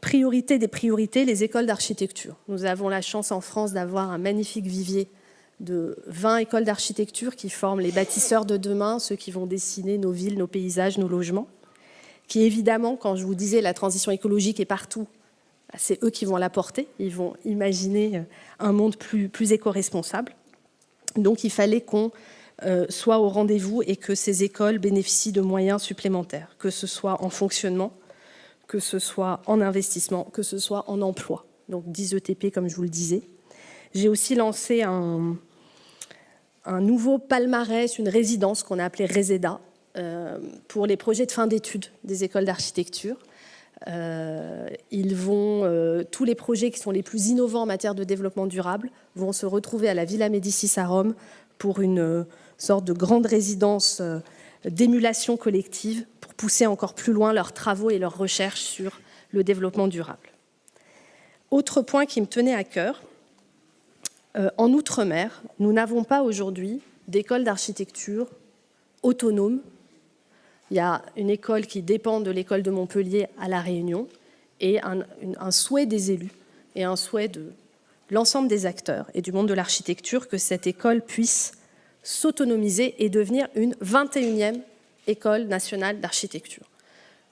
Priorité des priorités, les écoles d'architecture. Nous avons la chance en France d'avoir un magnifique vivier de 20 écoles d'architecture qui forment les bâtisseurs de demain, ceux qui vont dessiner nos villes, nos paysages, nos logements, qui évidemment, quand je vous disais la transition écologique est partout, c'est eux qui vont la porter, ils vont imaginer un monde plus éco-responsable. Donc il fallait qu'on soit au rendez-vous et que ces écoles bénéficient de moyens supplémentaires, que ce soit en fonctionnement, que ce soit en investissement, que ce soit en emploi. Donc 10 ETP, comme je vous le disais. J'ai aussi lancé un nouveau palmarès, une résidence qu'on a appelée Reseda, pour les projets de fin d'études des écoles d'architecture. Tous les projets qui sont les plus innovants en matière de développement durable vont se retrouver à la Villa Médicis à Rome pour une sorte de grande résidence d'émulation collective pour pousser encore plus loin leurs travaux et leurs recherches sur le développement durable. Autre point qui me tenait à cœur, en Outre-mer, nous n'avons pas aujourd'hui d'école d'architecture autonome. Il y a une école qui dépend de l'école de Montpellier à La Réunion et un souhait des élus et un souhait de l'ensemble des acteurs et du monde de l'architecture que cette école puisse s'autonomiser et devenir une 21e école nationale d'architecture.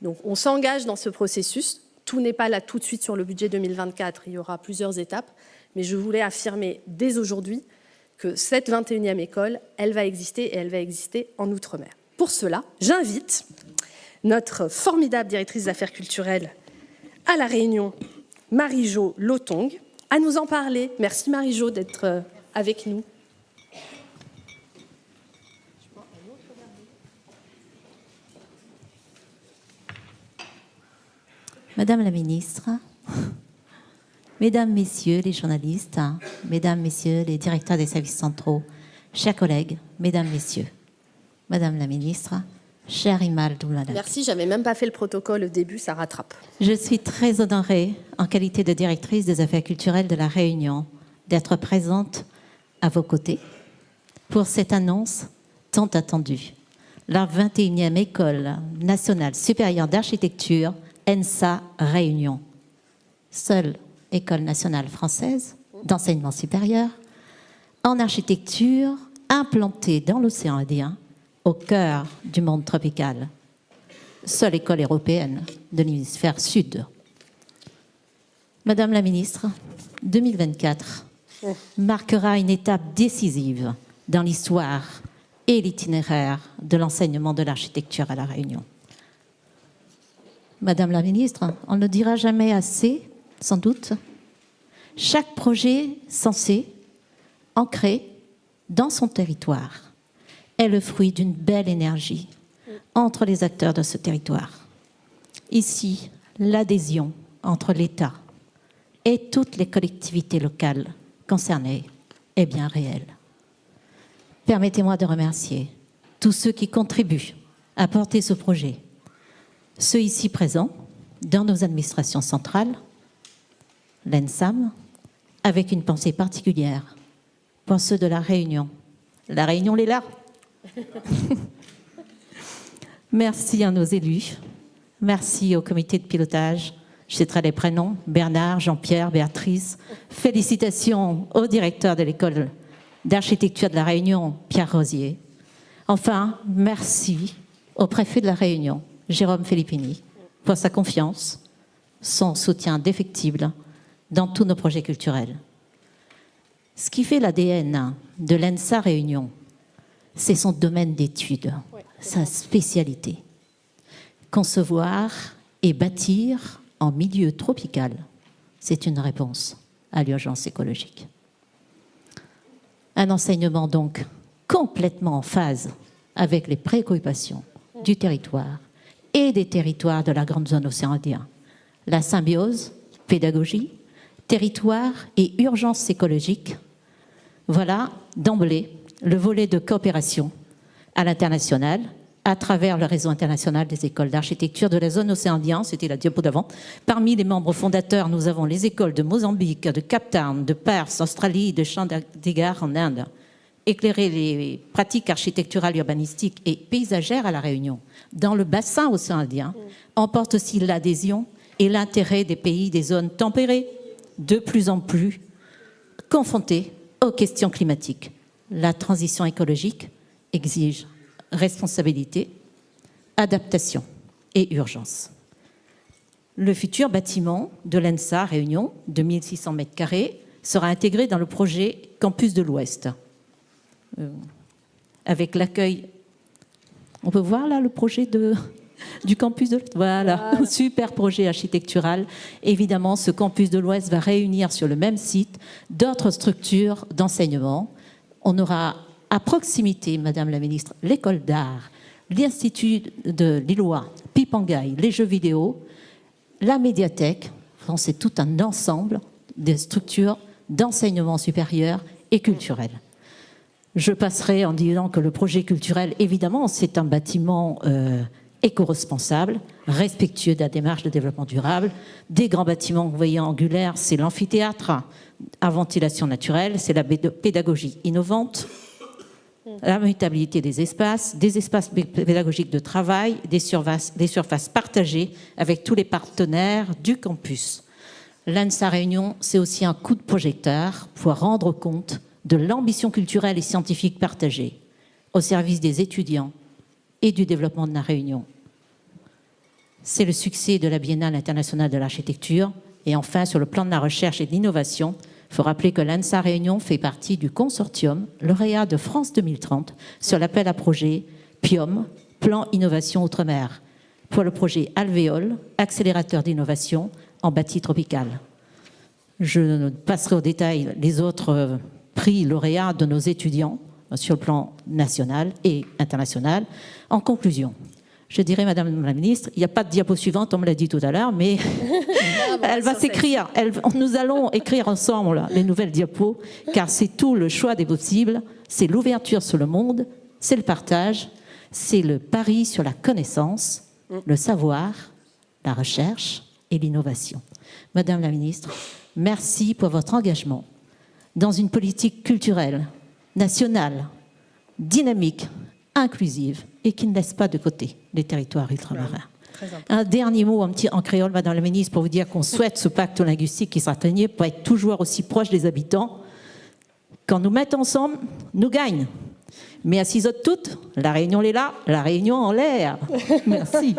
Donc on s'engage dans ce processus. Tout n'est pas là tout de suite sur le budget 2024, il y aura plusieurs étapes, mais je voulais affirmer dès aujourd'hui que cette 21e école, elle va exister et elle va exister en Outre-mer. Pour cela, j'invite notre formidable directrice des affaires culturelles à La Réunion, Marie-Jo Lotong, à nous en parler. Merci Marie-Jo d'être avec nous. Madame la ministre, Mesdames, Messieurs les journalistes, Mesdames, Messieurs les directeurs des services centraux, chers collègues, Mesdames, Messieurs, Madame la ministre, chère Imal Doulala. Merci, j'avais même pas fait le protocole au début, ça rattrape. Je suis très honorée, en qualité de directrice des affaires culturelles de La Réunion, d'être présente à vos côtés pour cette annonce tant attendue. La 21e École nationale supérieure d'architecture, ENSA Réunion. Seule école nationale française d'enseignement supérieur en architecture implantée dans l'océan Indien, au cœur du monde tropical. Seule école européenne de l'hémisphère sud. Madame la ministre, 2024 marquera une étape décisive dans l'histoire et l'itinéraire de l'enseignement de l'architecture à La Réunion. Madame la ministre, on ne le dira jamais assez, sans doute, chaque projet censé ancré dans son territoire est le fruit d'une belle énergie entre les acteurs de ce territoire. Ici, l'adhésion entre l'État et toutes les collectivités locales concernées est bien réelle. Permettez-moi de remercier tous ceux qui contribuent à porter ce projet, ceux ici présents dans nos administrations centrales, l'ENSAM, avec une pensée particulière pour ceux de La Réunion. La Réunion l'est là. Merci à nos élus, merci au comité de pilotage. Je citerai les prénoms, Bernard, Jean-Pierre, Béatrice. Félicitations au directeur de l'école d'architecture de La Réunion, Pierre Rosier. Enfin, merci au préfet de La Réunion, Jérôme Filippini, pour sa confiance, son soutien indéfectible dans tous nos projets culturels. Ce qui fait l'ADN de l'ENSA Réunion, c'est son domaine d'études, sa spécialité. Concevoir et bâtir en milieu tropical, c'est une réponse à l'urgence écologique. Un enseignement donc complètement en phase avec les préoccupations du territoire et des territoires de la grande zone océan Indien. La symbiose, pédagogie, territoire et urgence écologique, voilà d'emblée le volet de coopération à l'international à travers le réseau international des écoles d'architecture de la zone océan Indien, c'était la diapo d'avant. Parmi les membres fondateurs, nous avons les écoles de Mozambique, de Cape Town, de Perth, Australie, de Chandigarh en Inde. Éclairer les pratiques architecturales, urbanistiques et paysagères à La Réunion, dans le bassin océan Indien, emporte aussi l'adhésion et l'intérêt des pays des zones tempérées, de plus en plus confrontés aux questions climatiques. La transition écologique exige responsabilité, adaptation et urgence. Le futur bâtiment de l'ENSA Réunion, de 1600 m², sera intégré dans le projet Campus de l'Ouest. Avec l'accueil... On peut voir là le projet du campus de l'Ouest. Voilà, super projet architectural. Évidemment, ce campus de l'Ouest va réunir sur le même site d'autres structures d'enseignement. On aura à proximité, Madame la Ministre, l'école d'art, l'Institut de Lillois, Pipangaï, les jeux vidéo, la médiathèque. Enfin, c'est tout un ensemble de structures d'enseignement supérieur et culturel. Je passerai en disant que le projet culturel, évidemment, c'est un bâtiment éco-responsable, respectueux de la démarche de développement durable. Des grands bâtiments, vous voyez, angulaires, c'est l'amphithéâtre à ventilation naturelle, c'est la pédagogie innovante, la mutabilité des espaces pédagogiques de travail, des surfaces partagées avec tous les partenaires du campus. L'ENSA Réunion, c'est aussi un coup de projecteur pour rendre compte de l'ambition culturelle et scientifique partagée au service des étudiants et du développement de la Réunion. C'est le succès de la Biennale internationale de l'architecture. Et enfin, sur le plan de la recherche et de l'innovation, il faut rappeler que l'ENSA Réunion fait partie du consortium lauréat de France 2030 sur l'appel à projet PIOM, Plan Innovation Outre-mer, pour le projet Alvéole, accélérateur d'innovation en bâti tropical. Je passerai au détail les autres prix lauréats de nos étudiants sur le plan national et international. En conclusion, je dirais, Madame la Ministre, il n'y a pas de diapo suivante, on me l'a dit tout à l'heure, mais elle va s'écrire. Nous allons écrire ensemble les nouvelles diapos, car c'est tout le choix des possibles, c'est l'ouverture sur le monde, c'est le partage, c'est le pari sur la connaissance, le savoir, la recherche et l'innovation. Madame la Ministre, merci pour votre engagement dans une politique culturelle, nationale, dynamique, inclusive et qui ne laisse pas de côté les territoires ultramarins. Un dernier mot en créole, Madame la Ministre, pour vous dire qu'on souhaite ce pacte linguistique qui sera signé pour être toujours aussi proche des habitants. Quand nous mettons ensemble, nous gagnons. Mais à 6 autres toutes, la Réunion est là, la Réunion en l'air. Merci.